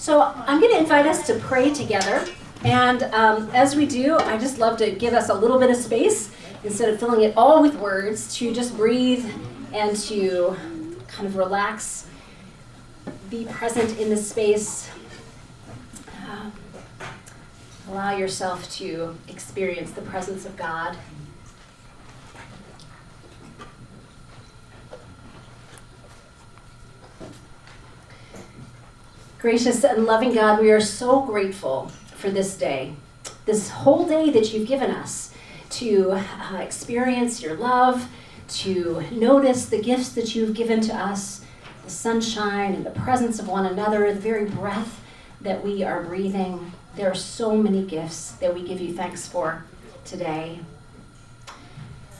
So I'm going to invite us to pray together. And as we do, I just love to give us a little bit of space, instead of filling it all with words, to just breathe and to kind of relax, be present in this space. Allow yourself to experience the presence of God. Gracious and loving God, we are so grateful for this day, this whole day that you've given us to experience your love, to notice the gifts that you've given to us, the sunshine and the presence of one another, the very breath that we are breathing. There are so many gifts that we give you thanks for today.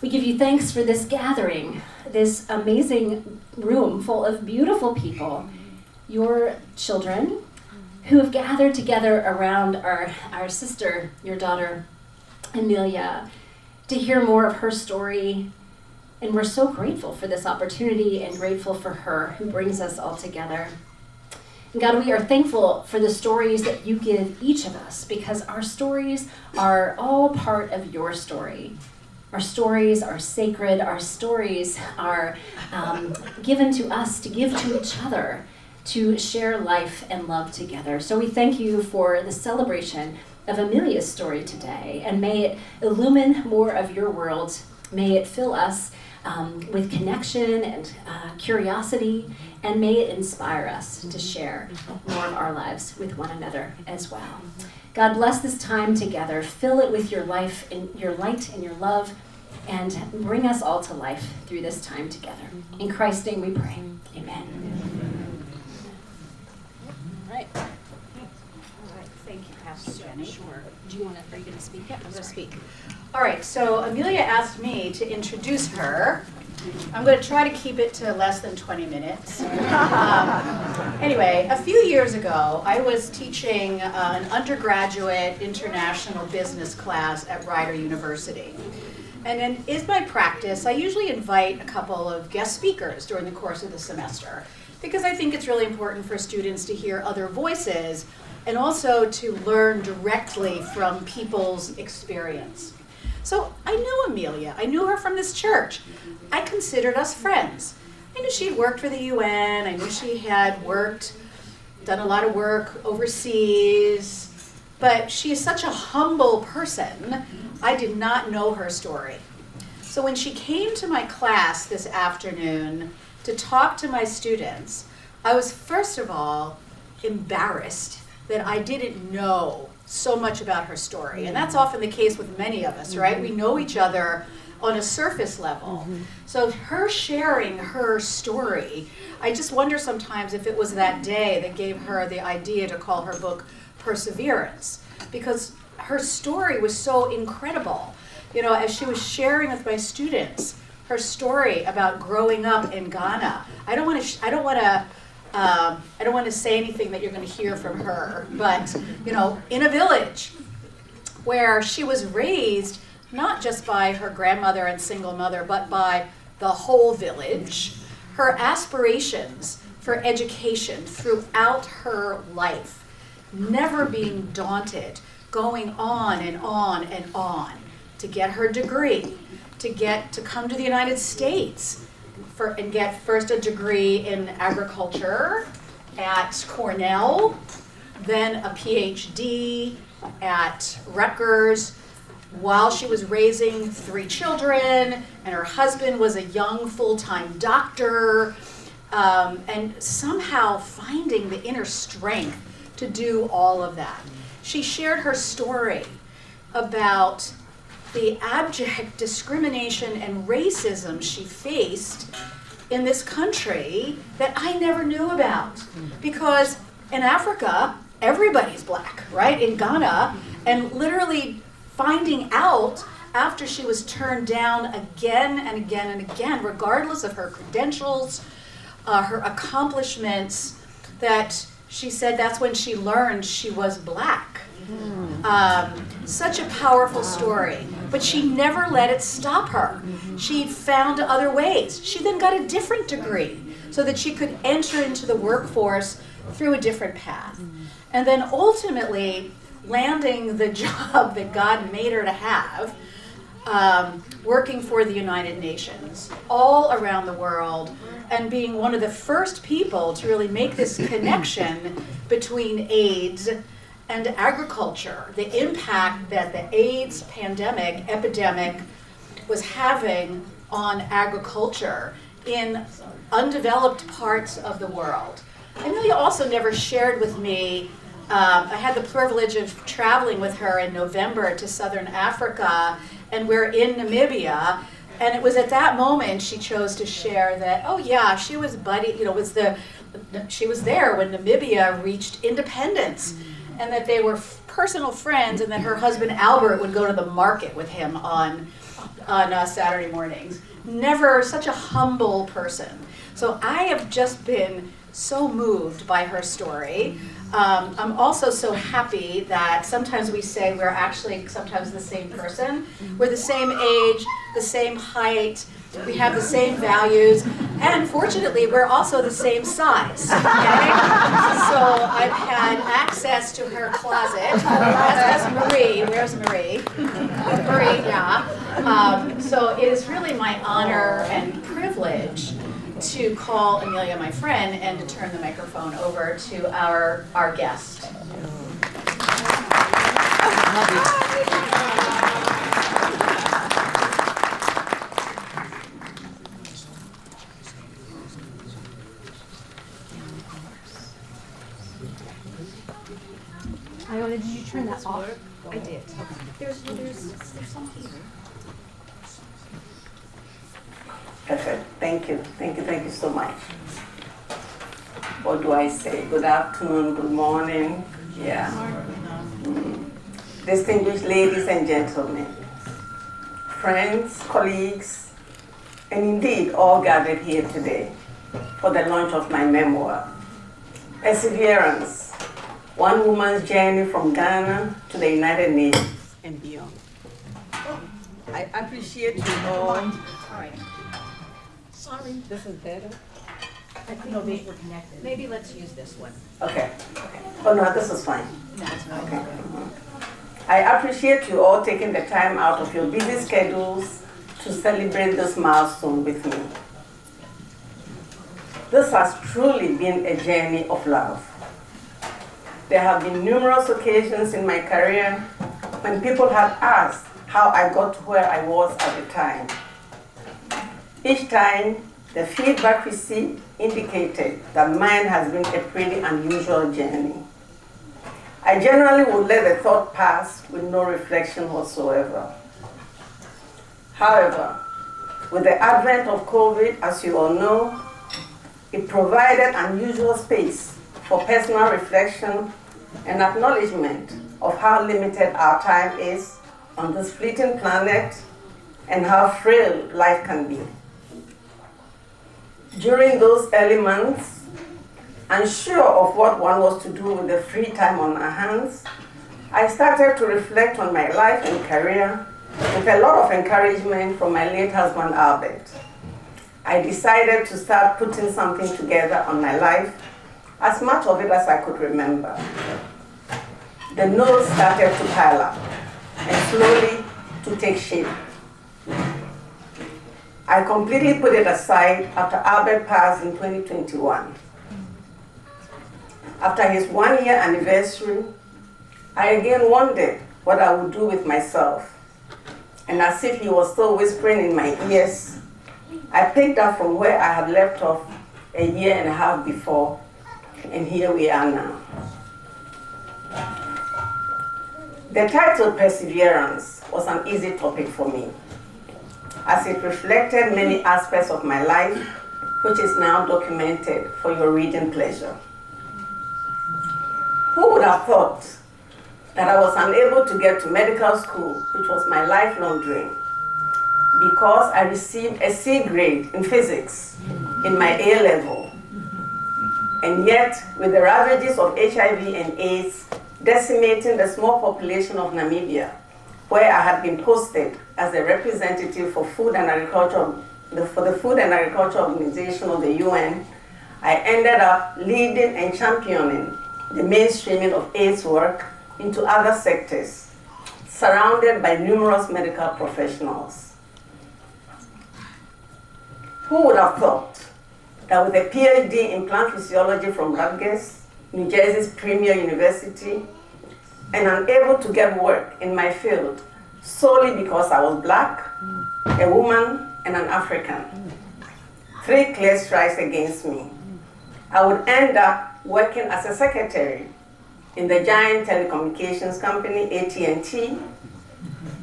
We give you thanks for this gathering, this amazing room full of beautiful people, your children, who have gathered together around our sister, your daughter, Emelia, to hear more of her story. And we're so grateful for this opportunity and grateful for her who brings us all together. And God, we are thankful for the stories that you give each of us, because our stories are all part of your story. Our stories are sacred. Our stories are given to us to give to each other, to share life and love together. So we thank you for the celebration of Emelia's story today, and may it illumine more of your world. May it fill us with connection and curiosity, and may it inspire us to share more of our lives with one another as well. God, bless this time together. Fill it with your life and your light and your love, and bring us all to life through this time together. In Christ's name we pray. Amen. All right. Thank you, Pastor Jenny. Sure. Are you going to speak? Yeah, I'm going to speak. All right, so Emelia asked me to introduce her. I'm going to try to keep it to less than 20 minutes. Anyway, a few years ago, I was teaching an undergraduate international business class at Rider University. And in my practice, I usually invite a couple of guest speakers during the course of the semester, because I think it's really important for students to hear other voices and also to learn directly from people's experience. So I knew Emelia. I knew her from this church. I considered us friends. I knew she had worked for the UN. I knew she had done a lot of work overseas. But she is such a humble person, I did not know her story. So when she came to my class this afternoon to talk to my students, I was first of all embarrassed that I didn't know so much about her story. And that's often the case with many of us, right? We know each other on a surface level. So her sharing her story, I just wonder sometimes if it was that day that gave her the idea to call her book Perseverance, because her story was so incredible. You know, as she was sharing with my students her story about growing up in Ghana. I don't want to say anything that you're going to hear from her, but, you know, in a village where she was raised not just by her grandmother and single mother, but by the whole village, her aspirations for education throughout her life, never being daunted, going on and on and on to get her degree, to come to the United States, and get first a degree in agriculture at Cornell, then a PhD at Rutgers, while she was raising 3 children, and her husband was a young full-time doctor, and somehow finding the inner strength to do all of that. She shared her story about the abject discrimination and racism she faced in this country that I never knew about. Because in Africa, everybody's black, right? In Ghana, and literally finding out after she was turned down again and again and again, regardless of her credentials, her accomplishments, that she said that's when she learned she was black. Such a powerful story. But she never let it stop her. She found other ways. She then got a different degree so that she could enter into the workforce through a different path. And then ultimately landing the job that God made her to have, working for the United Nations all around the world, and being one of the first people to really make this connection between AIDS and agriculture, the impact that the AIDS epidemic was having on agriculture in undeveloped parts of the world. Emelia also never shared with me, I had the privilege of traveling with her in November to Southern Africa, and we're in Namibia, and it was at that moment she chose to share that, oh yeah, she was she was there when Namibia reached independence, and that they were personal friends, and that her husband Albert would go to the market with him on Saturday mornings. Never such a humble person. So I have just been so moved by her story. I'm also so happy that sometimes we say we're actually sometimes the same person. We're the same age, the same height, we have the same values, and fortunately we're also the same size. Okay? So I've had access to her closet, as Marie. Where's Marie? Marie, yeah. So it is really my honor and privilege to call Emelia my friend and to turn the microphone over to our guest. Iona, did you turn that off? I did. There's some here. Perfect. Thank you so much. What do I say? Good afternoon, good morning. Yeah. Distinguished ladies and gentlemen, friends, colleagues, and indeed all gathered here today for the launch of my memoir, Perseverance, One Woman's Journey from Ghana to the United Nations and Beyond. I appreciate you all. All right. Sorry, this is better. I think we're connected. Maybe let's use this one. Okay. Oh no, this is fine. No, it's not. Okay. I appreciate you all taking the time out of your busy schedules to celebrate this milestone with me. This has truly been a journey of love. There have been numerous occasions in my career when people have asked how I got to where I was at the time. Each time, the feedback received indicated that mine has been a pretty unusual journey. I generally would let the thought pass with no reflection whatsoever. However, with the advent of COVID, as you all know, it provided unusual space for personal reflection and acknowledgement of how limited our time is on this fleeting planet and how frail life can be. During those early months, unsure of what one was to do with the free time on our hands, I started to reflect on my life and career with a lot of encouragement from my late husband, Albert. I decided to start putting something together on my life, as much of it as I could remember. The notes started to pile up and slowly to take shape. I completely put it aside after Albert passed in 2021. After his 1-year anniversary, I again wondered what I would do with myself. And as if he was still whispering in my ears, I picked up from where I had left off a year and a half before, and here we are now. The title Perseverance was an easy topic for me, as it reflected many aspects of my life, which is now documented for your reading pleasure. Who would have thought that I was unable to get to medical school, which was my lifelong dream, because I received a C grade in physics in my A level. And yet, with the ravages of HIV and AIDS decimating the small population of Namibia, where I had been posted as a representative for Food and Agriculture, for the Food and Agriculture Organization of the UN, I ended up leading and championing the mainstreaming of AIDS work into other sectors, surrounded by numerous medical professionals. Who would have thought that with a PhD in plant physiology from Rutgers, New Jersey's premier university, and unable to get work in my field solely because I was black, a woman, and an African. 3 clear strikes against me. I would end up working as a secretary in the giant telecommunications company, AT&T,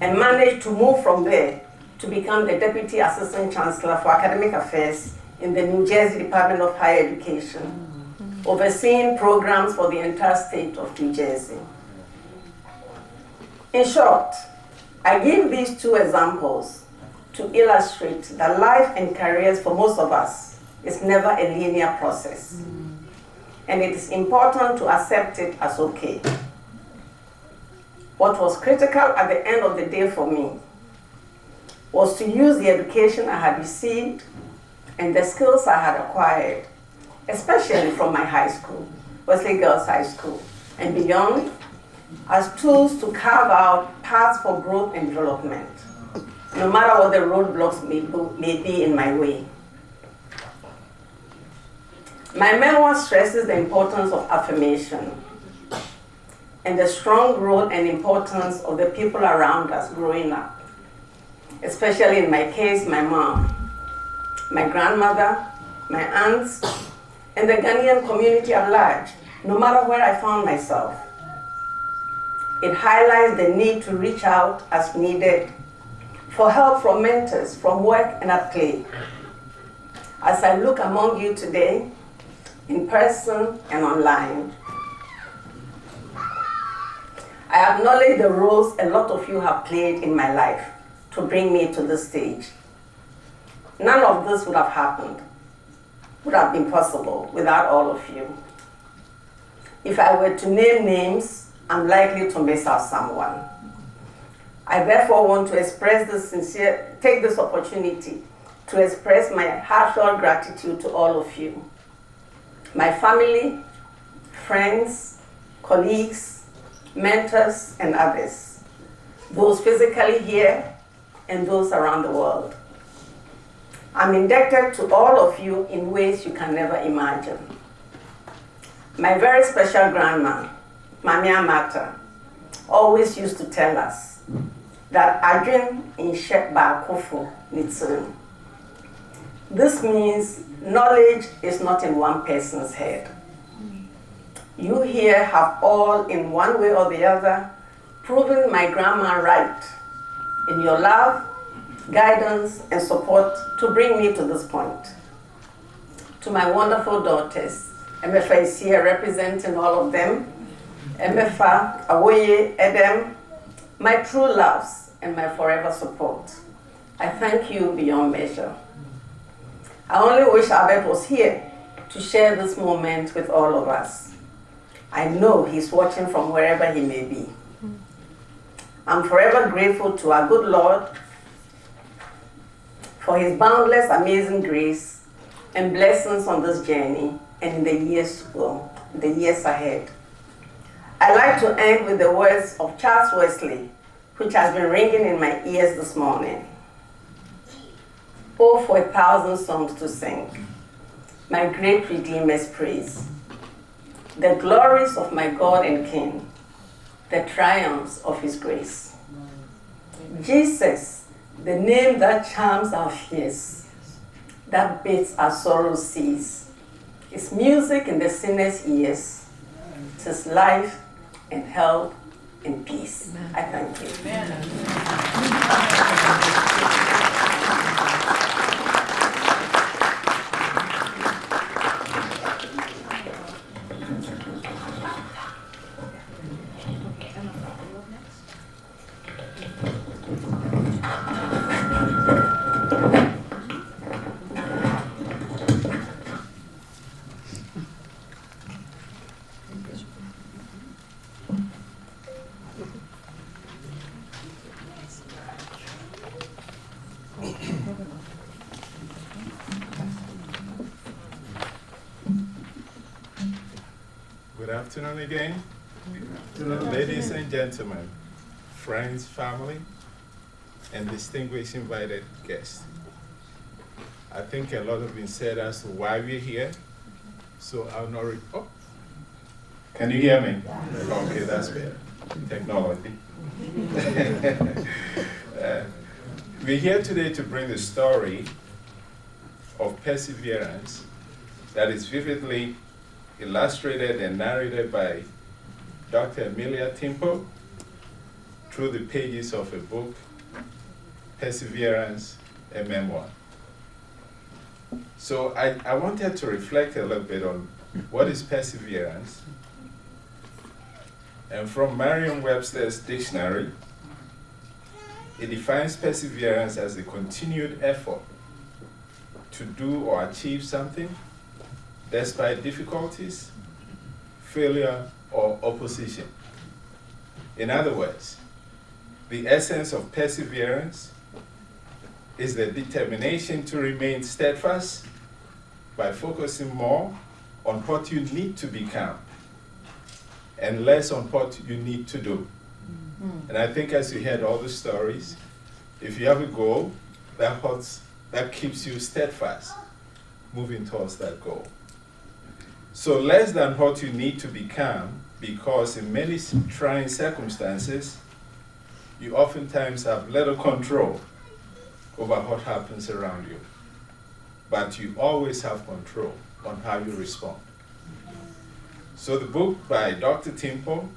and managed to move from there to become the Deputy Assistant Chancellor for Academic Affairs in the New Jersey Department of Higher Education, overseeing programs for the entire state of New Jersey. In short, I give these 2 examples to illustrate that life and careers for most of us is never a linear process. And it is important to accept it as okay. What was critical at the end of the day for me was to use the education I had received and the skills I had acquired, especially from my high school, Wesley Girls High School, and beyond, as tools to carve out paths for growth and development, no matter what the roadblocks may be in my way. My memoir stresses the importance of affirmation and the strong role and importance of the people around us growing up, especially in my case, my mom, my grandmother, my aunts, and the Ghanaian community at large, no matter where I found myself. It highlights the need to reach out as needed for help from mentors, from work and at play. As I look among you today, in person and online, I acknowledge the roles a lot of you have played in my life to bring me to this stage. None of this would have happened, would have been possible without all of you. If I were to name names, I'm likely to miss out someone. I therefore want to take this opportunity to express my heartfelt gratitude to all of you, my family, friends, colleagues, mentors, and others, those physically here and those around the world. I'm indebted to all of you in ways you can never imagine. My very special grandma, Mami Amata, always used to tell us that Adwin in Shek Ba Kufu Nitsun. This means knowledge is not in one person's head. You here have all, in one way or the other, proven my grandma right in your love, guidance, and support to bring me to this point. To my wonderful daughters, Emefa is here representing all of them, Emefa, Awoye, Edem, my true loves and my forever support. I thank you beyond measure. I only wish Albert was here to share this moment with all of us. I know he's watching from wherever he may be. I'm forever grateful to our good Lord for his boundless, amazing grace and blessings on this journey and in the years to go, the years ahead. I'd like to end with the words of Charles Wesley, which has been ringing in my ears this morning. Oh, for 1,000 songs to sing, my great Redeemer's praise, the glories of my God and King, the triumphs of his grace. Jesus, the name that charms our fears, that bids our sorrows cease, is music in the sinner's ears. It is life and health and peace. Amen. I thank you. afternoon again. Ladies and gentlemen, friends, family, and distinguished invited guests. I think a lot has been said as to why we're here, so I'll not can you hear me? Okay, that's better. Technology. We're here today to bring the story of perseverance that is vividly illustrated and narrated by Dr. Emelia Timpo through the pages of a book, Perseverance, a Memoir. So I wanted to reflect a little bit on what is perseverance. And from Merriam-Webster's dictionary, it defines perseverance as a continued effort to do or achieve something despite difficulties, failure, or opposition. In other words, the essence of perseverance is the determination to remain steadfast by focusing more on what you need to become and less on what you need to do. And I think as you heard all the stories, if you have a goal, that keeps you steadfast, moving towards that goal. So less than what you need to become, because in many trying circumstances, you oftentimes have little control over what happens around you. But you always have control on how you respond. So the book by Dr. Timpo,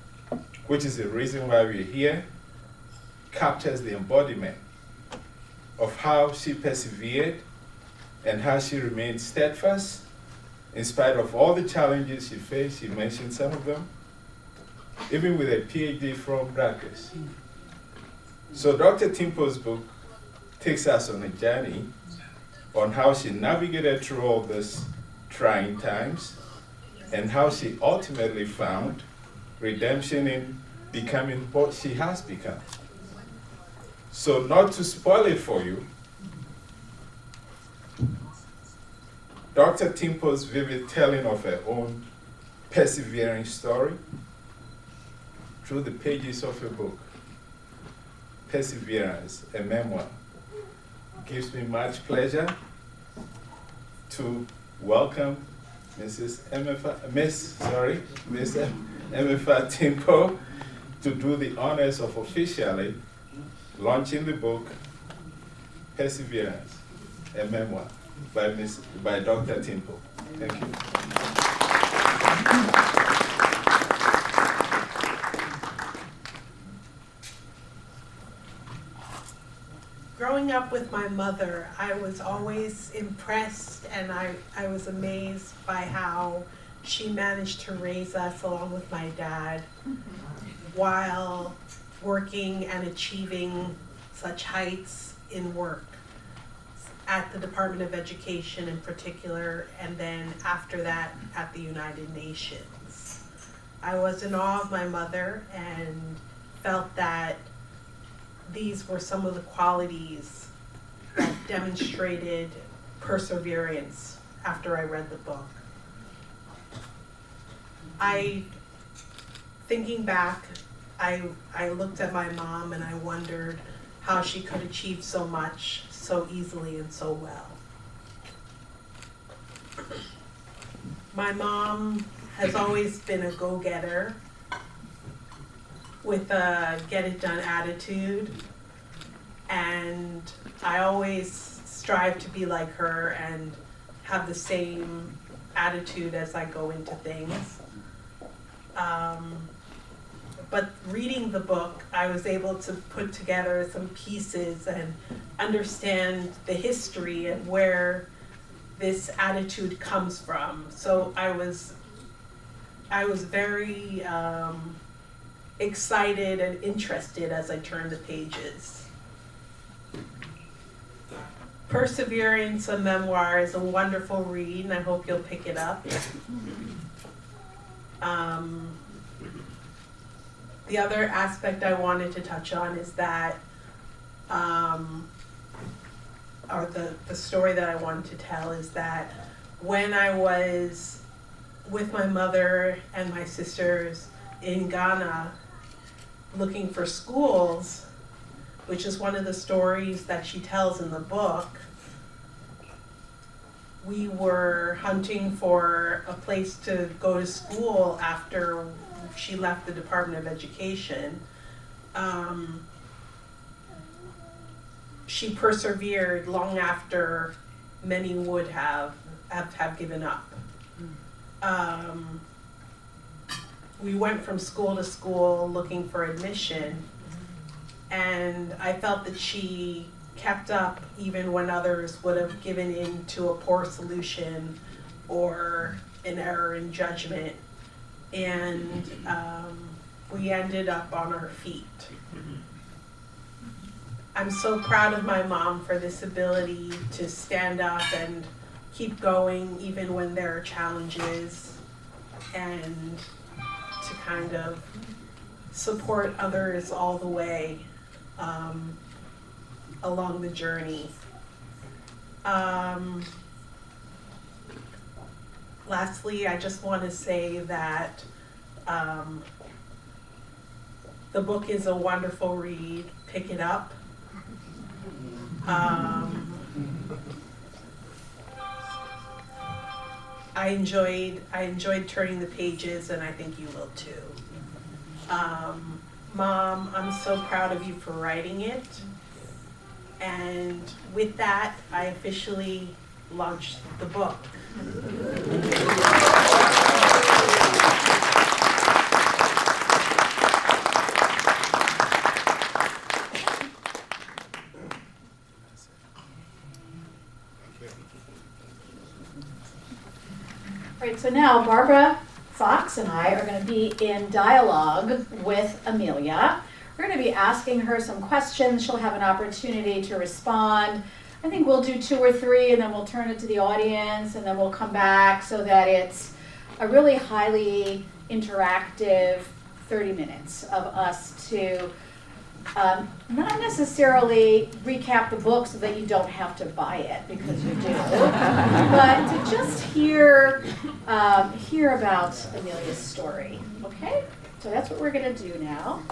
which is the reason why we're here, captures the embodiment of how she persevered and how she remained steadfast in spite of all the challenges she faced. She mentioned some of them, even with a PhD from Rutgers. So Dr. Timpo's book takes us on a journey on how she navigated through all these trying times and how she ultimately found redemption in becoming what she has become. So not to spoil it for you, Dr. Timpo's vivid telling of her own persevering story through the pages of her book, Perseverance, a Memoir, gives me much pleasure to welcome Miss Emefa Timpo to do the honors of officially launching the book, Perseverance, a Memoir, by Dr. Timpo. Thank you. Growing up with my mother, I was always impressed and I was amazed by how she managed to raise us along with my dad while working and achieving such heights in work at the Department of Education in particular, and then after that at the United Nations. I was in awe of my mother and felt that these were some of the qualities that demonstrated perseverance after I read the book. Thinking back, I looked at my mom and I wondered how she could achieve so much so easily and so well. My mom has always been a go-getter with a get-it-done attitude, and I always strive to be like her and have the same attitude as I go into things. But reading the book, I was able to put together some pieces and understand the history and where this attitude comes from. So I was very excited and interested as I turned the pages. Perseverance, a Memoir, is a wonderful read, and I hope you'll pick it up. The other aspect I wanted to touch on is that, or the story that I wanted to tell is that when I was with my mother and my sisters in Ghana looking for schools, which is one of the stories that she tells in the book. We were hunting for a place to go to school after she left the Department of Education. She persevered long after many would have given up. We went from school to school looking for admission, and I felt that she kept up even when others would have given in to a poor solution or an error in judgment, and we ended up on our feet. I'm so proud of my mom for this ability to stand up and keep going even when there are challenges, and to kind of support others all the way along the journey. Lastly, I just want to say that the book is a wonderful read. Pick it up. I enjoyed turning the pages, and I think you will too. Mom, I'm so proud of you for writing it. And with that, I officially launched the book. All right, so now Barbara Fox and I are going to be in dialogue with Emelia. We're going to be asking her some questions. She'll have an opportunity to respond. I think we'll do 2 or 3, and then we'll turn it to the audience, and then we'll come back so that it's a really highly interactive 30 minutes of us to not necessarily recap the book so that you don't have to buy it, because you do, but to just hear about Emelia's story. Okay, so that's what we're going to do now.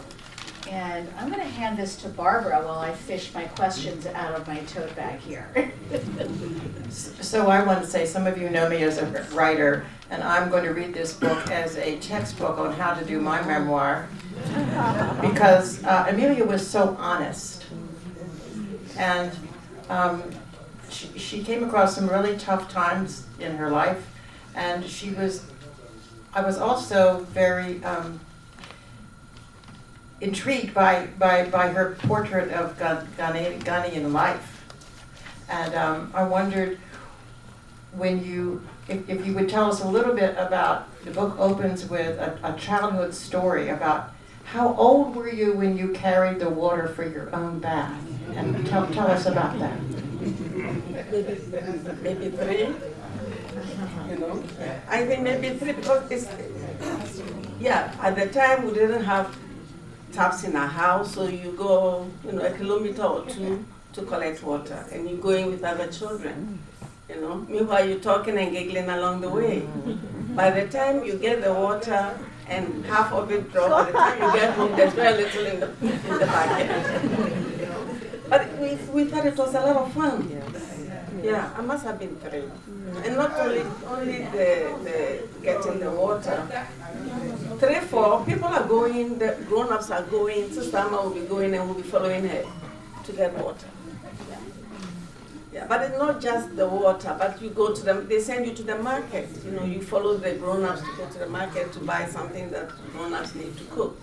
And I'm going to hand this to Barbara while I fish my questions out of my tote bag here. So I want to say, some of you know me as a writer, and I'm going to read this book as a textbook on how to do my memoir, because Emelia was so honest, and she came across some really tough times in her life, and I was also very intrigued by her portrait of Ghanaian life, and I wondered if you would tell us a little bit about, the book opens with a childhood story about how old were you when you carried the water for your own bath, and tell us about that. Maybe 3. You know, I think maybe 3 because at the time we didn't have taps in our house, so you go, a kilometer or 2 to collect water, and you go in with other children, Meanwhile, you're talking and giggling along the way. By the time you get the water and half of it drops, by the time you get home, there's very little in the bucket. But we thought it was a lot of fun. Yeah, I must have been 3. And not only the getting the water. 3, 4, people are going, the grown-ups are going, Sister Amma will be going and we'll be following her to get water. Yeah, but it's not just the water, but you go to them, they send you to the market. You follow the grown-ups to go to the market to buy something that grown-ups need to cook.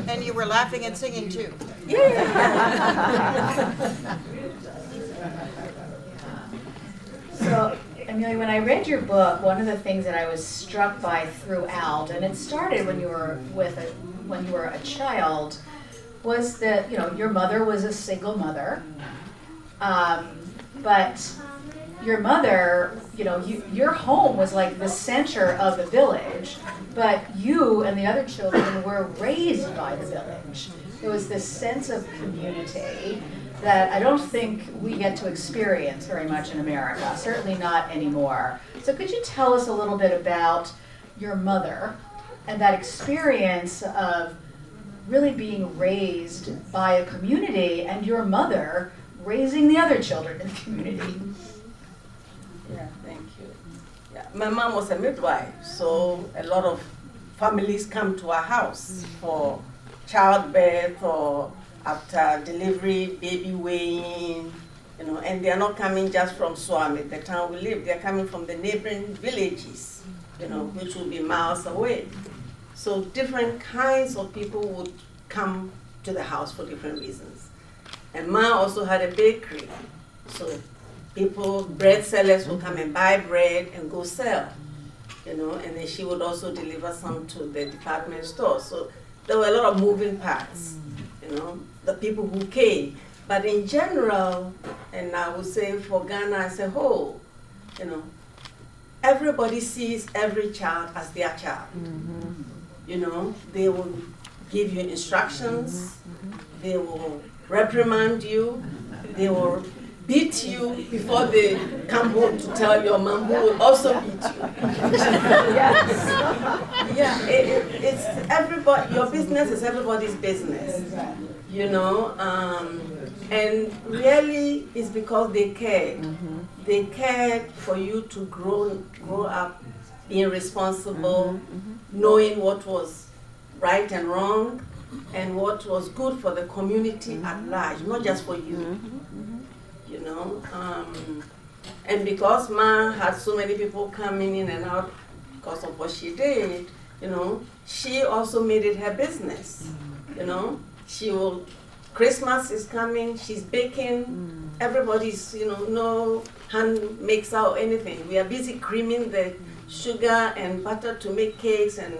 And you were laughing and singing too. Yeah. So, Emelia, when I read your book, one of the things that I was struck by throughout, and it started when you were a child, was that your mother was a single mother, but your mother, your home was like the center of the village, but you and the other children were raised by the village. There was this sense of community that I don't think we get to experience very much in America, certainly not anymore. So could you tell us a little bit about your mother and that experience of really being raised by a community and your mother raising the other children in the community? Yeah, thank you. Yeah, my mom was a midwife, so a lot of families come to our house for childbirth or after delivery, baby weighing, and they are not coming just from Swami, the town we live. They are coming from the neighboring villages, which will be miles away. So different kinds of people would come to the house for different reasons. And Ma also had a bakery, so bread sellers would come and buy bread and go sell, and then she would also deliver some to the department store. So there were a lot of moving parts, the people who came. But in general, and I would say for Ghana as a whole, everybody sees every child as their child. They will give you instructions, they will reprimand you, they will beat you before they come home to tell your mom, who will also beat you. Yes. Yeah, it's everybody. Your business is everybody's business. And really, it's because they cared. They cared for you to grow up being responsible, knowing what was right and wrong, and what was good for the community at large, not just for you. And because Ma had so many people coming in and out because of what she did, she also made it her business. She will, Christmas is coming, she's baking, everybody's, no hand makes out anything. We are busy creaming the sugar and butter to make cakes and,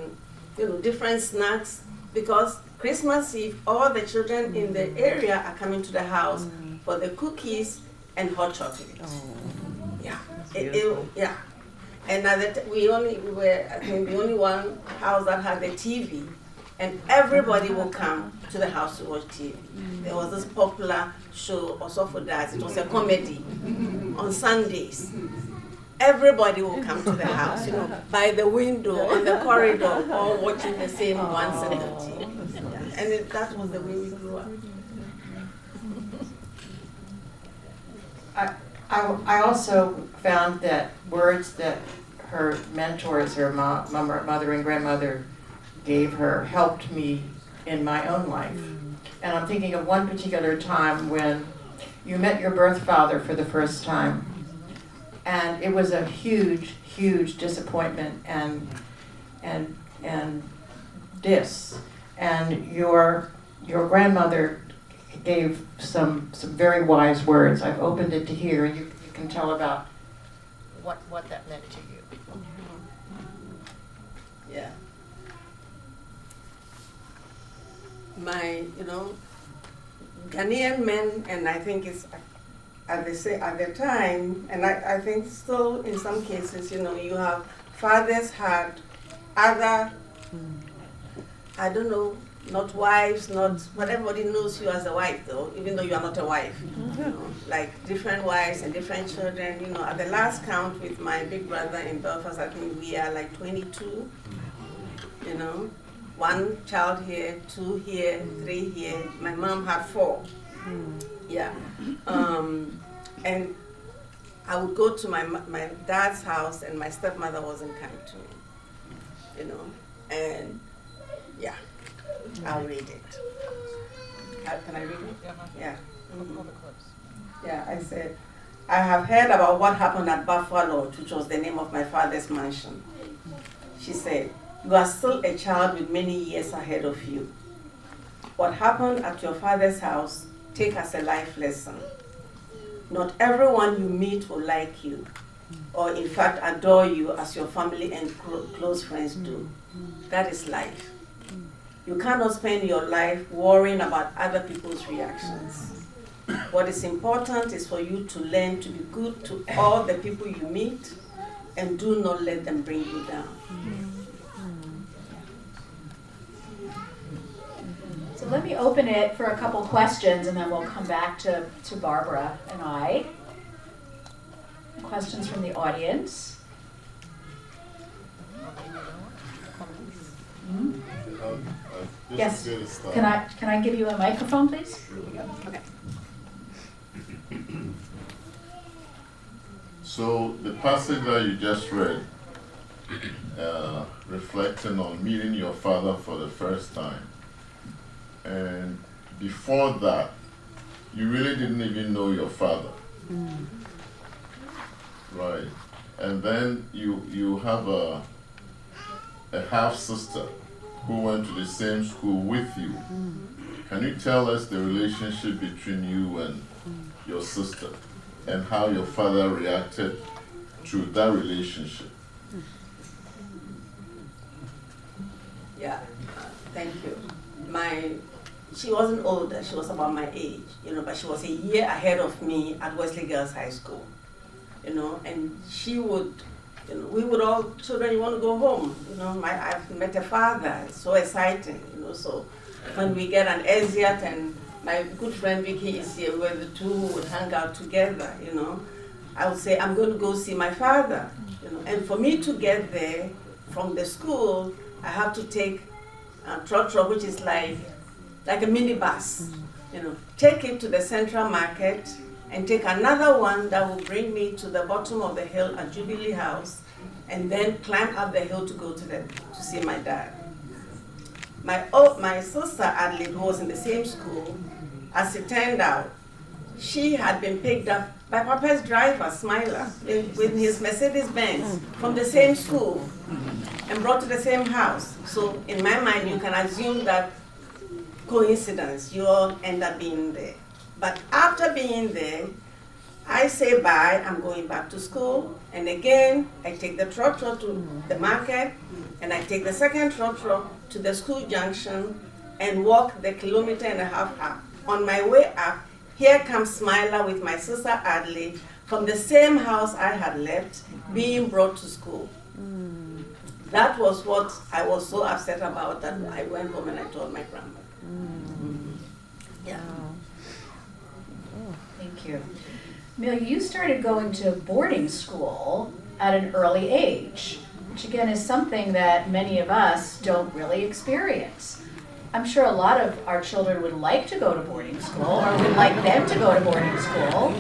different snacks, because Christmas Eve, all the children in the area are coming to the house for the cookies and hot chocolate. Yeah, yeah. And we were, I think, the only one house that had the TV, and everybody will come to the house to watch TV. There was this popular show, also for that. It was a comedy on Sundays. Everybody will come to the house, by the window, on the corridor, all watching the same one single TV. And that was the way we grew up. I also found that words that her mentors, her mother and grandmother gave her, helped me in my own life. And I'm thinking of one particular time when you met your birth father for the first time. And it was a huge, huge disappointment and And your grandmother gave some very wise words. I've opened it to hear, and you can tell about what that meant to you. Yeah. My, Ghanaian men, and I think it's at the time, and I think still in some cases, you have fathers had other, I don't know, not wives, but everybody knows you as a wife though, even though you are not a wife. Like different wives and different children. At the last count with my big brother in Belfast, I think we are like 22. One child here, 2 here, 3 here. My mom had 4. Yeah. And I would go to my dad's house, and my stepmother wasn't kind to me. And yeah. I'll read it. Can I read it? Yeah. Mm-hmm. Yeah, I said, I have heard about what happened at Buffalo, which was the name of my father's mansion. She said, you are still a child with many years ahead of you. What happened at your father's house, take as a life lesson. Not everyone you meet will like you, or in fact adore you as your family and close friends do. That is life. You cannot spend your life worrying about other people's reactions. What is important is for you to learn to be good to all the people you meet, and do not let them bring you down. So let me me open it for a couple questions, and then we'll come back to Barbara and I. Questions from the audience? Yes. Can I give you a microphone, please? Okay. So the passage that you just read, reflecting on meeting your father for the first time, and before that, you really didn't even know your father, right? And then you have a half sister who went to the same school with you. Can you tell us the relationship between you and your sister, and how your father reacted to that relationship? Yeah, thank you. She wasn't older, she was about my age, but she was a year ahead of me at Wesley Girls High School, and she would, we would all, children, you want to go home, I've met a father, it's so exciting, so when we get an exit, and my good friend Vicky is here, where the two would hang out together, I would say, I'm going to go see my father, and for me to get there from the school, I have to take a trotro, which is like a minibus, take it to the Central Market, and take another one that will bring me to the bottom of the hill at Jubilee House, and then climb up the hill to go to see my dad. My sister Adelaide, who was in the same school, as it turned out, she had been picked up by Papa's driver, Smiler, with his Mercedes Benz from the same school and brought to the same house. So in my mind, you can assume that coincidence, you all end up being there. But after being there, I say bye, I'm going back to school, and again, I take the trotro to the market, and I take the second trotro to the school junction, and walk the 1.5 kilometers up. On my way up, here comes Smiler with my sister Adley from the same house I had left, being brought to school. That was what I was so upset about, that I went home and I told my grandmother. Yeah. Thank you. Emelia, you started going to boarding school at an early age, which again is something that many of us don't really experience. I'm sure a lot of our children would like to go to boarding school, or would like them to go to boarding school,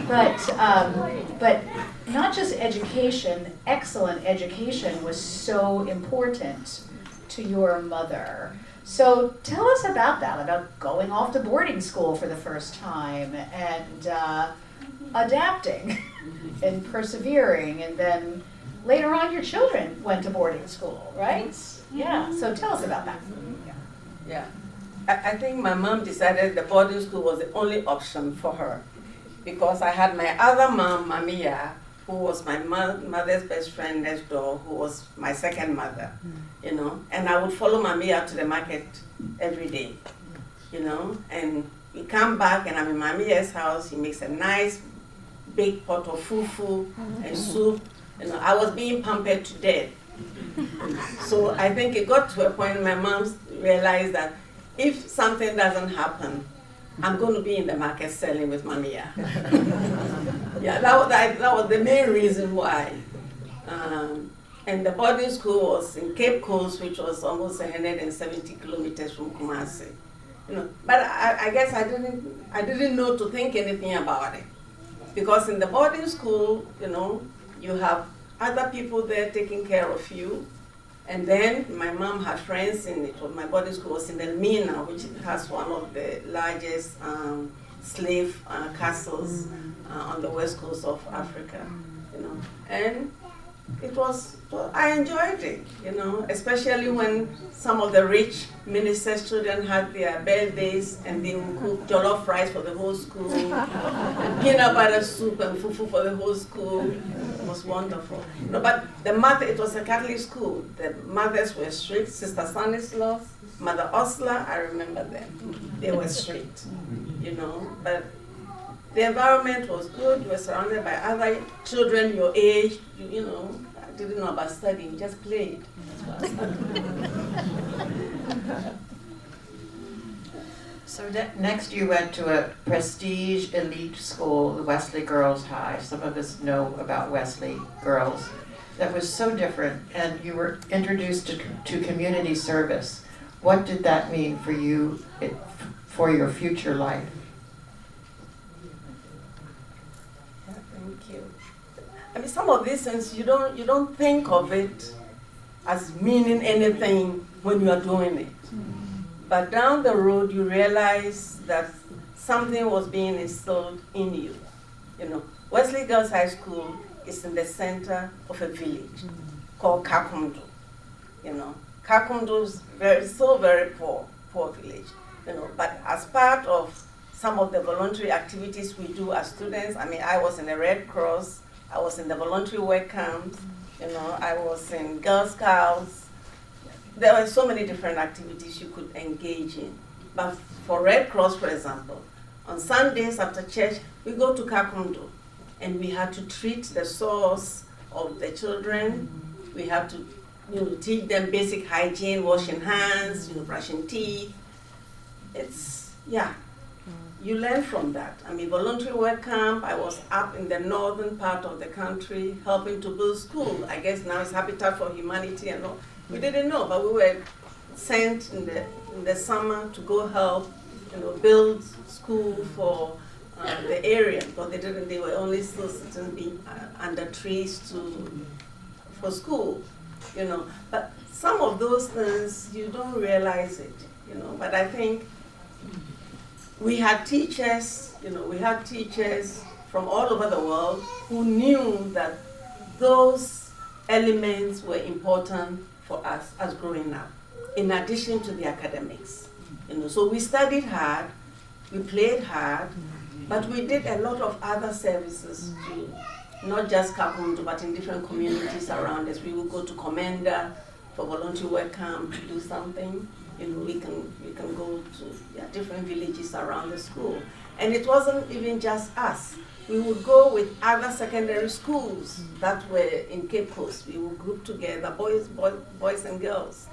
but not just education, excellent education was so important to your mother. So tell us about that, about going off to boarding school for the first time, and adapting and persevering, and then later on your children went to boarding school, right? Yeah, so tell us about that. Yeah, I think my mom decided the boarding school was the only option for her, because I had my other mom, Emelia, who was my mother's best friend next door, who was my second mother, and I would follow Emelia to the market every day, and we come back and I'm in Emelia's house. He makes a nice big pot of fufu and soup. I was being pampered to death. So I think it got to a point my mom realized that if something doesn't happen, I'm going to be in the market selling with Emelia. Yeah, that was the main reason why. And the boarding school was in Cape Coast, which was almost 170 kilometers from Kumasi. But I guess I didn't know to think anything about it, because in the boarding school, you have other people there taking care of you. And then my mom had friends in it. My boarding school was in Elmina, which has one of the largest slave castles on the west coast of Africa. And I enjoyed it, especially when some of the rich ministers' children had their birthdays, and they would cook jollof rice for the whole school, and peanut butter soup and fufu for the whole school. It was wonderful. But it was a Catholic school. The mothers were strict. Sister Stanislaus, Mother Osler, I remember them. They were strict, but the environment was good. You were surrounded by other children your age. I didn't know about studying, just played. So next you went to a prestige elite school, the Wesley Girls High. Some of us know about Wesley Girls. That was so different, and you were introduced to community service. What did that mean for you, for your future life? Yeah, thank you. I mean, some of these things you don't think of it as meaning anything when you are doing it. But down the road, you realize that something was being instilled in you. You know, Wesley Girls High School is in the center of a village called Kakumdu. You know, Kakumdu is still very poor village. You know, but as part of some of the voluntary activities we do as students, I mean, I was in the Red Cross, I was in the voluntary work camps, you know, I was in Girl Scouts. There were so many different activities you could engage in. But for Red Cross, for example, on Sundays after church, we go to Kakumdu, and we had to treat the sores of the children. We had to, you know, teach them basic hygiene, washing hands, you know, brushing teeth. It's, yeah, you learn from that. I mean, voluntary work camp, I was up in the northern part of the country helping to build school. I guess now it's Habitat for Humanity and all. We didn't know, but we were sent in the summer to go help, you know, build school for the area, because they were only still sitting under trees for school, you know. But some of those things, you don't realize it, you know. But I think we had teachers, you know, from all over the world who knew that those elements were important for us as growing up, in addition to the academics. You know, so we studied hard, we played hard, but we did a lot of other services too, not just Kakundu, but in different communities around us. We would go to Commander for voluntary work camp to do something. You know, we can go to different villages around the school. And it wasn't even just us. We would go with other secondary schools that were in Cape Coast. We would group together, boys and girls,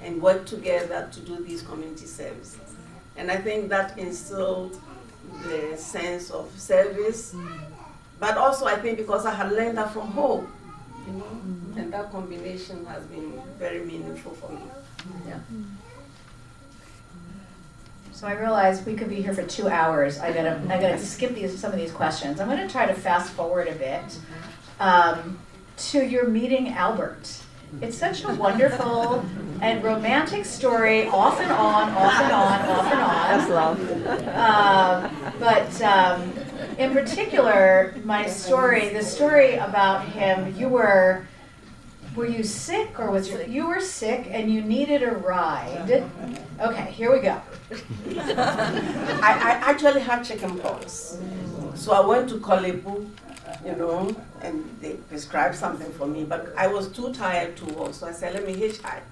and work together to do these community services. And I think that instilled the sense of service, but also I think because I had learned that from home, you know, and that combination has been very meaningful for me. Yeah. So I realized we could be here for 2 hours. I gotta skip some of these questions. I'm gonna try to fast forward a bit to your meeting Albert. It's such a wonderful and romantic story, off and on, off and on, off and on. That's love. But in particular, the story about him, were you sick, or you were sick and you needed a ride? Okay, here we go. I actually had chicken pox. So I went to Kolebu, you know, and they prescribed something for me, but I was too tired to walk, so I said, let me hitchhike,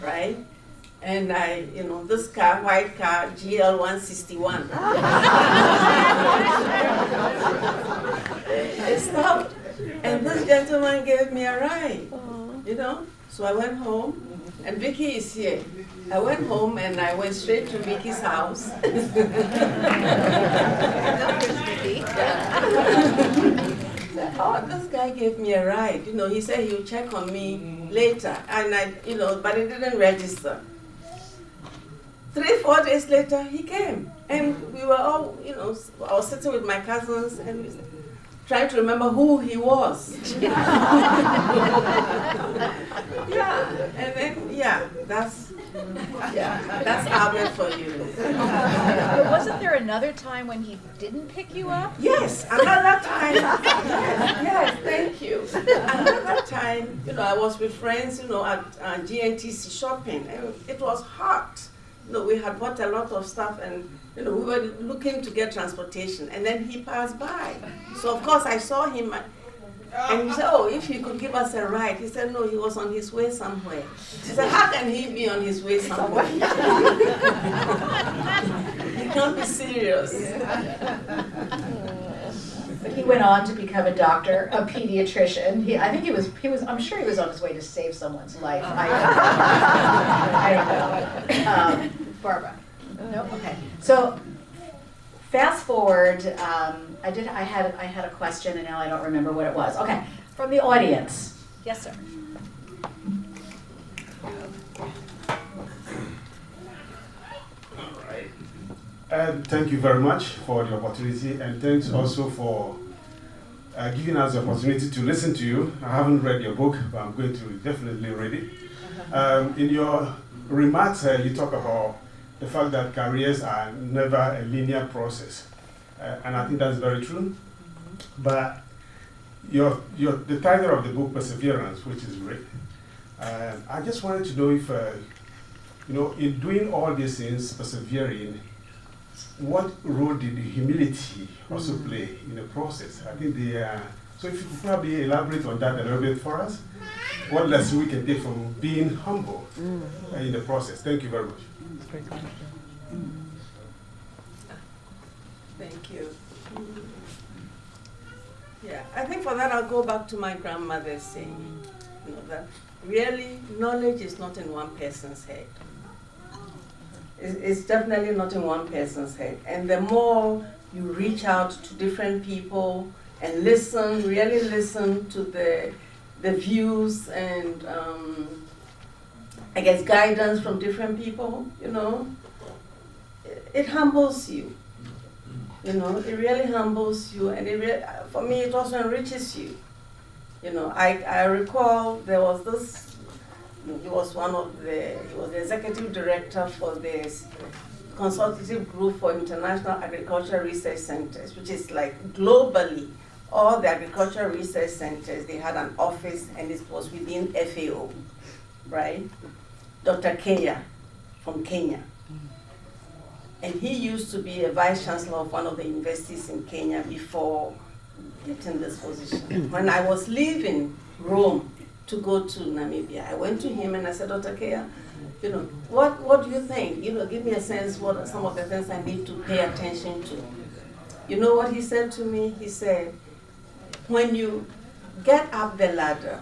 right? And I, you know, this car, white car, GL 161. It stopped, and this gentleman gave me a ride, you know? So I went home, and Vicky is here. I went home and I went straight to Vicky's house. Oh, this guy gave me a ride. You know, he said he'll check on me later, and I, you know, but it didn't register. 3-4 days later, he came, and we were all, you know, I was sitting with my cousins and we were trying to remember who he was. And then that's Albert for you. But wasn't there another time when he didn't pick you up? Yes, another time. Yes, thank you. Another time, you know, I was with friends, you know, at GNTC shopping, and it was hot. You know, we had bought a lot of stuff, and you know, we were looking to get transportation, and then he passed by. So of course I saw him, and he said, "Oh, if he could give us a ride." He said, "No, he was on his way somewhere." He said, "How can he be on his way somewhere? He can't be serious." But he went on to become a doctor, a pediatrician. I'm sure he was on his way to save someone's life. I don't know. Barbara. No, okay. So fast forward, I had a question and now I don't remember what it was. Okay, from the audience. Yes, sir. Thank you very much for the opportunity, and thanks also for giving us the opportunity to listen to you. I haven't read your book, but I'm going to definitely read it. In your remarks, you talk about the fact that careers are never a linear process, and I think that's very true. But the title of the book, Perseverance, which is great. I just wanted to know if, in doing all these things, persevering, what role did the humility also play in the process? I think so if you could probably elaborate on that a little bit for us, what lesson we can take from being humble in the process. Thank you very much. Thank you. Yeah, I think for that I'll go back to my grandmother's saying, that really knowledge is not in one person's head. It's definitely not in one person's head. And the more you reach out to different people and listen, really listen to the views and I guess guidance from different people, it humbles you. It really humbles you, and for me it also enriches you. I recall there was this. He was the executive director for this consultative group for international agricultural research centers, which is like globally, all the agricultural research centers, they had an office and it was within FAO, right? Dr. Kenya from Kenya. And he used to be a vice chancellor of one of the universities in Kenya before getting this position. When I was leaving Rome to go to Namibia, I went to him and I said, Dr. Kea, what do you think? Give me a sense what are some of the things I need to pay attention to. You know what he said to me? He said, when you get up the ladder,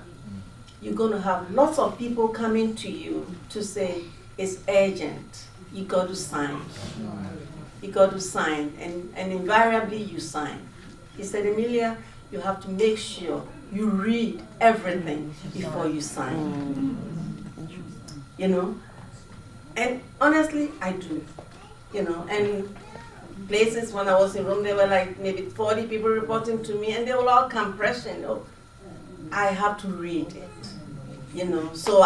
you're going to have lots of people coming to you to say, it's urgent, you got to sign. You got to sign, and invariably you sign. He said, Emelia, you have to make sure you read everything before you sign. And honestly, I do. And places when I was in Rome, there were like maybe 40 people reporting to me, and they will all come pressing. I have to read it. So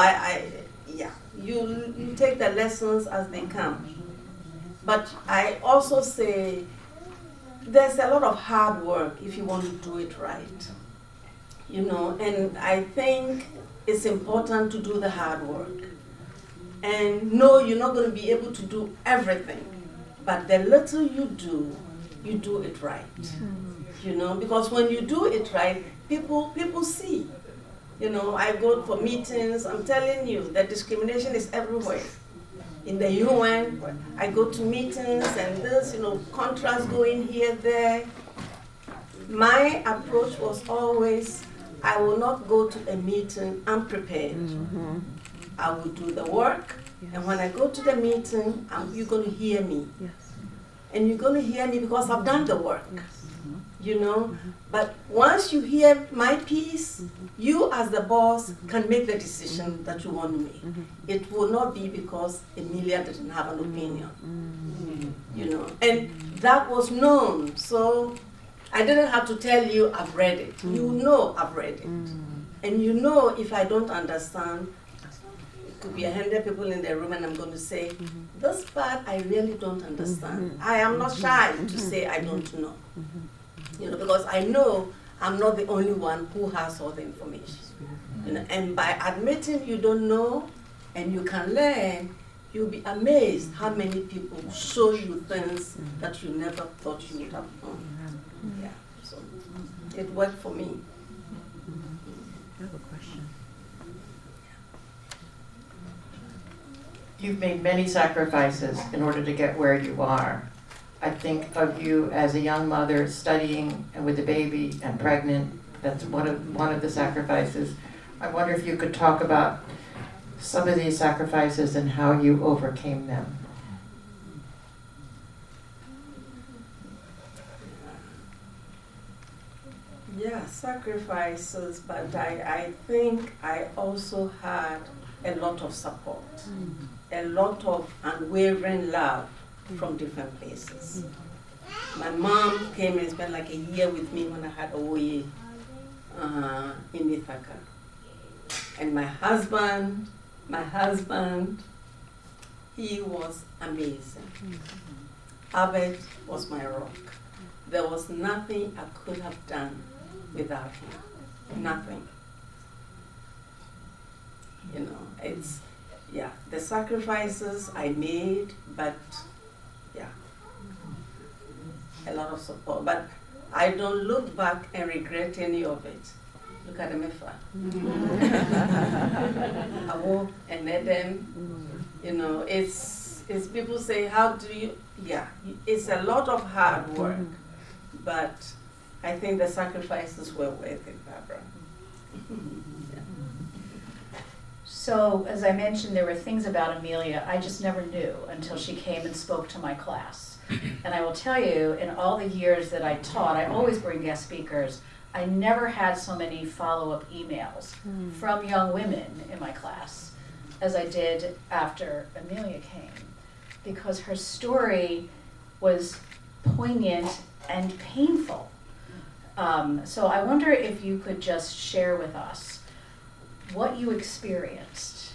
you take the lessons as they come. But I also say there's a lot of hard work if you want to do it right. And I think it's important to do the hard work. And no, you're not going to be able to do everything. But the little you do it right. Because when you do it right, people see. I go for meetings, I'm telling you, that discrimination is everywhere. In the UN, I go to meetings and this, contracts going here, there. My approach was always, I will not go to a meeting unprepared. I will do the work, and when I go to the meeting, you're going to hear me. Yes. And you're going to hear me because I've done the work. Yes. But once you hear my piece, you as the boss can make the decision that you want to make. It will not be because Emelia didn't have an opinion. And that was known. So I didn't have to tell you I've read it. I've read it. And if I don't understand, it could be 100 people in the room and I'm going to say, this part I really don't understand. I am not shy to say I don't know. Because I know I'm not the only one who has all the information. And by admitting you don't know and you can learn, you'll be amazed how many people show you things that you never thought you would have known. Yeah, so it worked for me. I have a question. You've made many sacrifices in order to get where you are. I think of you as a young mother studying and with a baby and pregnant. That's one of the sacrifices. I wonder if you could talk about some of these sacrifices and how you overcame them. Yeah, sacrifices, but I think I also had a lot of support, a lot of unwavering love from different places. My mom came and spent like a year with me when I had OE in Ithaca. And my husband, he was amazing. Albert was my rock. There was nothing I could have done without him. Nothing. You know, it's, yeah, the sacrifices I made, but yeah, a lot of support. But I don't look back and regret any of it. Look at Emefa. Awo and Eden, you know, it's people say, how do you, yeah, it's a lot of hard work, but I think the sacrifices were worth it, Barbara. Yeah. So, as I mentioned, there were things about Emelia I just never knew until she came and spoke to my class. And I will tell you, in all the years that I taught, I always bring guest speakers. I never had so many follow-up emails from young women in my class as I did after Emelia came, because her story was poignant and painful. So I wonder if you could just share with us what you experienced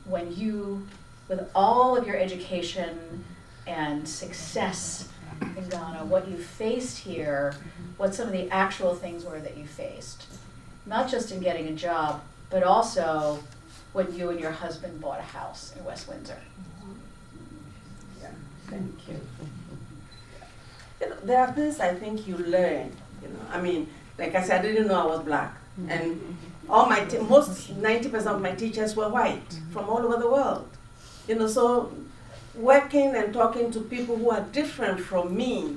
when you, with all of your education and success in Ghana, what you faced here, what some of the actual things were that you faced. Not just in getting a job, but also when you and your husband bought a house in West Windsor. Yeah, thank you. You know, there are things I think you learn, you know. I mean, like I said, I didn't know I was black. And all my, most 90% of my teachers were white from all over the world. You know, so working and talking to people who are different from me,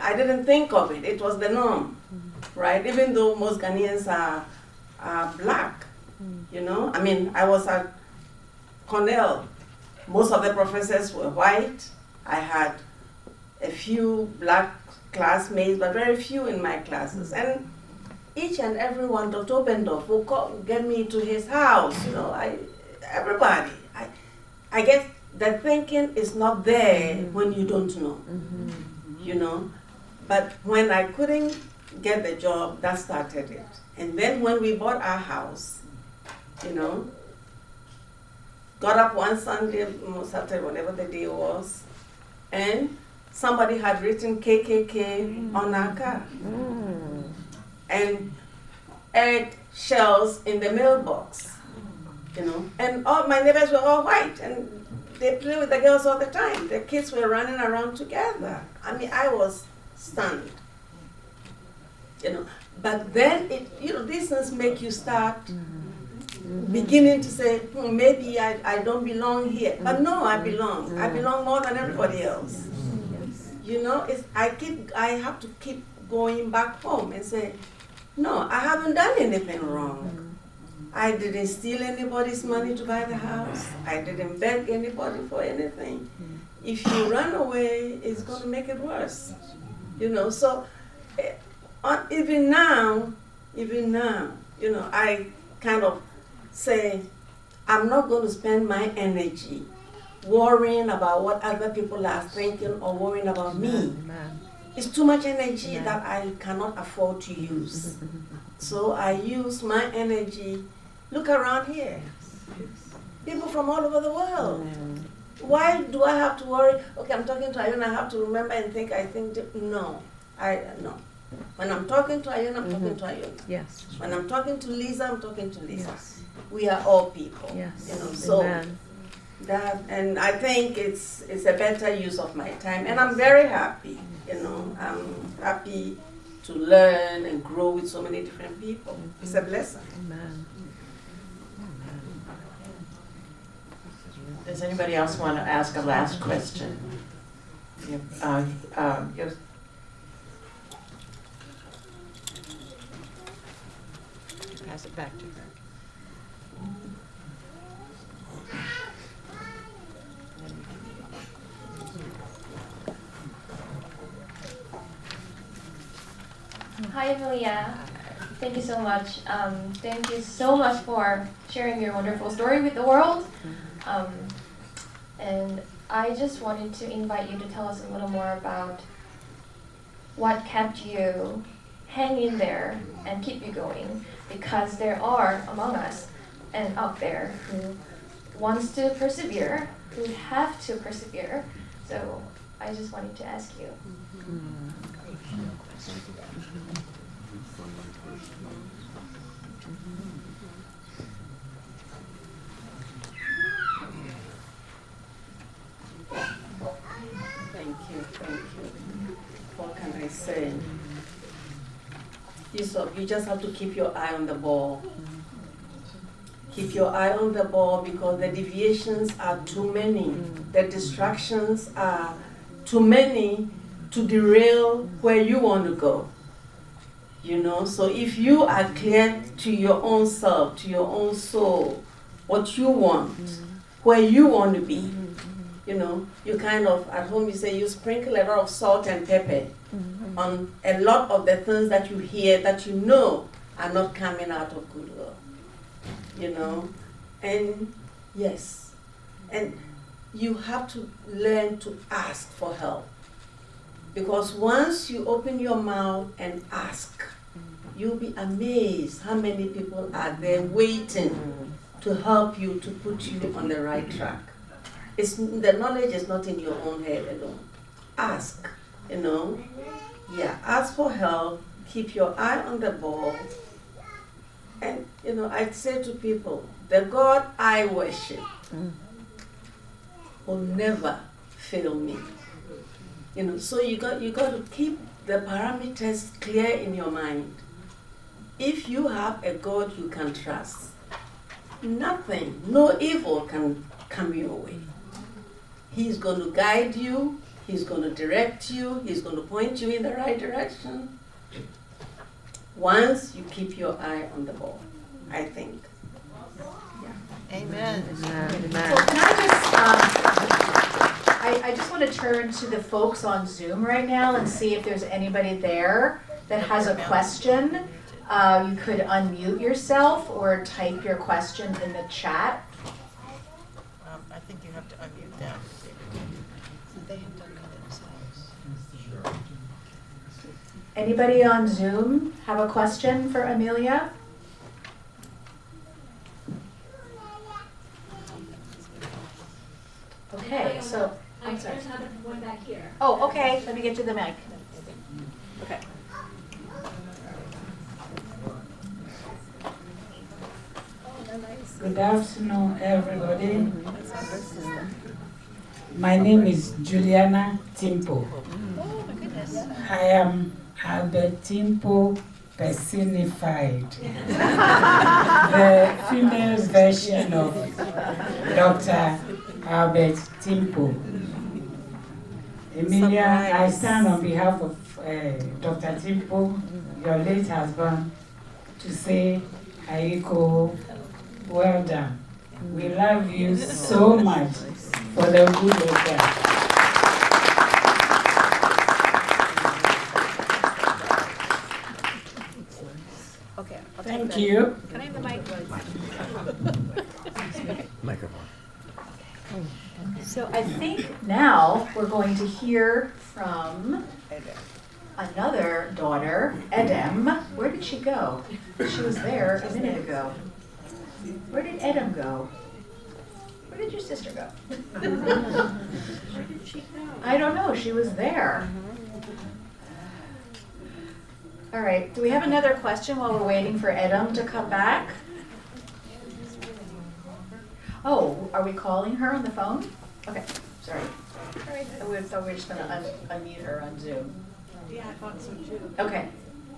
I didn't think of it. It was the norm, right? Even though most Ghanaians are black, you know. I mean, I was at Cornell. Most of the professors were white. I had a few black classmates, but very few in my classes. And each and every one, Dr. Obendorf will get me to his house, you know. Everybody. I guess the thinking is not there when you don't know, you know. But when I couldn't get the job, that started it. And then when we bought our house, you know, got up one Sunday, Saturday, whatever the day was, and somebody had written KKK on our car. And egg shells in the mailbox. You know, and all my neighbors were all white, and they play with the girls all the time. The kids were running around together. I mean, I was stunned. You know, but then you know, these things make you start beginning to say, maybe I don't belong here. But no, I belong. I belong more than everybody else. You know, I have to keep going back home and say, no, I haven't done anything wrong. I didn't steal anybody's money to buy the house. I didn't beg anybody for anything. If you run away, it's going to make it worse. You know, so even now, you know, I kind of say, I'm not going to spend my energy worrying about what other people are thinking or worrying about me. It's too much energy that I cannot afford to use. So I use my energy. Look around here. People from all over the world. Why do I have to worry? Okay, I'm talking to Ayun, I have to remember and think, no. No. When I'm talking to Ayun, I'm talking to Ayun. Yes. When I'm talking to Lisa, I'm talking to Lisa. Yes. We are all people. Yes. You know, so Amen. and I think it's a better use of my time. And I'm very happy, you know. I'm happy to learn and grow with so many different people. It's a blessing. Amen. Does anybody else want to ask a last question? Yes. Pass it back to her. Hi, Emelia. Thank you so much. Thank you so much for sharing your wonderful story with the world. And I just wanted to invite you to tell us a little more about what kept you hang in there and keep you going, because there are among us and out there who wants to persevere, who have to persevere. So I just wanted to ask you. Thank you. What can I say? You just have to keep your eye on the ball. Keep your eye on the ball because the deviations are too many. The distractions are too many to derail where you want to go. You know, so if you are clear to your own self, to your own soul, what you want, where you want to be, you know, you kind of, at home you say you sprinkle a lot of salt and pepper on a lot of the things that you hear that you know are not coming out of goodwill. You know, and yes, and you have to learn to ask for help. Because once you open your mouth and ask, you'll be amazed how many people are there waiting to help you, to put you on the right track. The knowledge is not in your own head alone. Ask, you know. Yeah, ask for help, keep your eye on the ball. And, you know, I'd say to people, the God I worship will never fail me. You know, so you got to keep the parameters clear in your mind. If you have a God you can trust, nothing, no evil can come your way. He's going to guide you, he's going to direct you, he's going to point you in the right direction. Once you keep your eye on the ball, I think. Yeah. Amen. So can I just want to turn to the folks on Zoom right now and see if there's anybody there that has a question. You could unmute yourself or type your question in the chat. I think you have to unmute them. They have done it themselves. Anybody on Zoom have a question for Emelia? Okay, so I'm sorry. There's another one back here. Oh, okay. Let me get to the mic. Okay. Good afternoon, everybody. My name is Juliana Timpo. Oh, my goodness. I am Albert Timpo personified, the female version of Dr. Albert Timpo. Emelia, I stand on behalf of Dr. Timpo, your late husband, to say, Aiko, well done. We love you so much for the good of God. Okay. Thank you. Can I have the mic? Microphone. So I think now we're going to hear from another daughter, Edem. Where did she go? She was there a minute ago. Where did Edem go? Where did your sister go? Where did she go? I don't know. She was there. All right. Do we have another question while we're waiting for Edem to come back? Oh, are we calling her on the phone? Okay. Sorry. We thought we were just going to unmute her on Zoom. Yeah, I thought so too. Okay.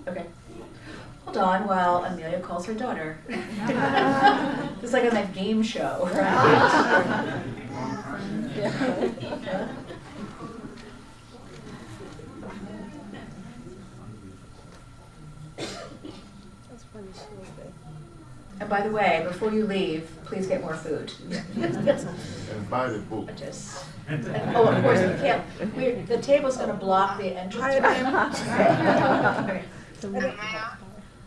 Okay. Hold on while Emelia calls her daughter. It's like on that game show, right? And by the way, before you leave, please get more food. And buy the book. Oh, of course, we can't. The table's going to block the entrance. Okay.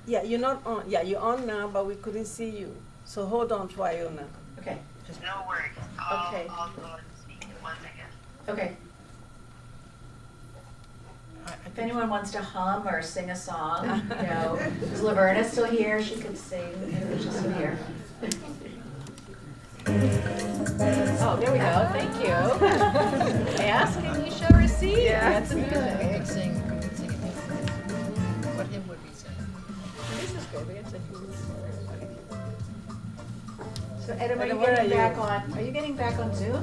Yeah, you're not on. Yeah, you're on now, but we couldn't see you. So hold on to Iona. Okay. No worries. Okay. I'll go and speak in 1 second. Okay. If anyone wants to hum or sing a song, is Laverna still here? She could sing. She's still here. Oh, there we go. Thank you. Ask and you shall receive. Yeah. That's amazing. Could sing it. What hymn would we sing? This is good. We have to. So Adam, are you Adam, where getting are back you? on? Are you getting back on Zoom? I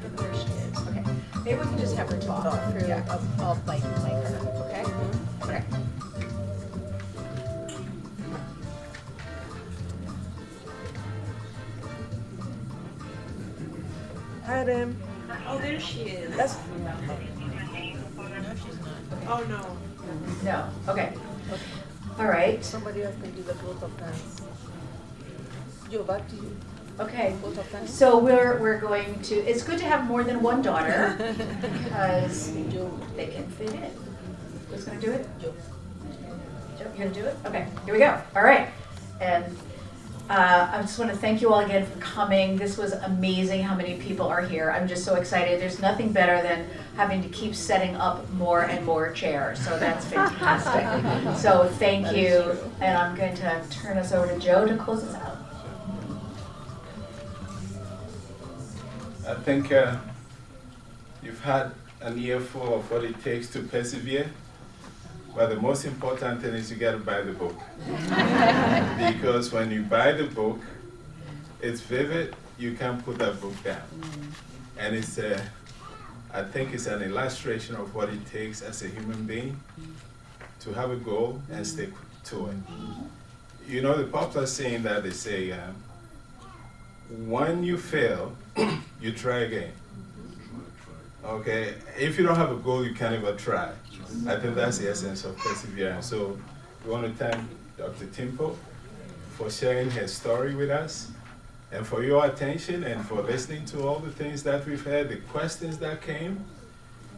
don't know where she is. Okay. Maybe we can just have her talk through. Yeah. I'll mic her. Okay. Okay. Hi, Adam. Oh, there she is. That's Oh, no. No. Okay. All right. somebody else can do the both of dance. Joe, back to you. Okay. Both of dance. So we're going to. It's good to have more than one daughter because they can fit in. Who's going to do it? Joe. Joe, you're going to do it? Okay. Here we go. All right. And I just want to thank you all again for coming. This was amazing how many people are here. I'm just so excited. There's nothing better than having to keep setting up more and more chairs. So that's fantastic. So thank you. And I'm going to turn us over to Joe to close us out. I think you've had an earful of what it takes to persevere, but the most important thing is you got to buy the book. Because when you buy the book, it's vivid, you can't put that book down. And it's, I think it's an illustration of what it takes as a human being to have a goal and stick to it. You know, the popular saying that they say, when you fail, you try again. Okay? If you don't have a goal, you can't even try. I think that's the essence of perseverance. So we want to thank Dr. Timpo for sharing her story with us, and for your attention, and for listening to all the things that we've heard, the questions that came,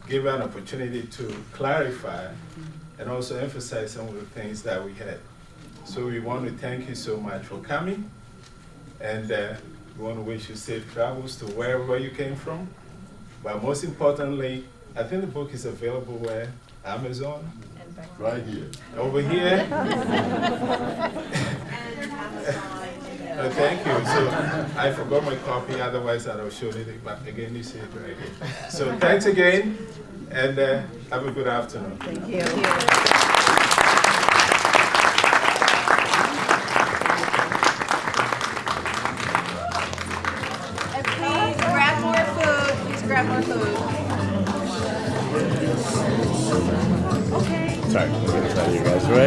give an opportunity to clarify and also emphasize some of the things that we had. So we want to thank you so much for coming, and we want to wish you safe travels to wherever you came from. But most importantly, I think the book is available where? Amazon? Right here. Over here? Thank you. So I forgot my copy, otherwise I'd have shown it. But again, you see it right here. So thanks again, and have a good afternoon. Thank you. And please grab more food. Please grab more food. Sorry, you guys, right?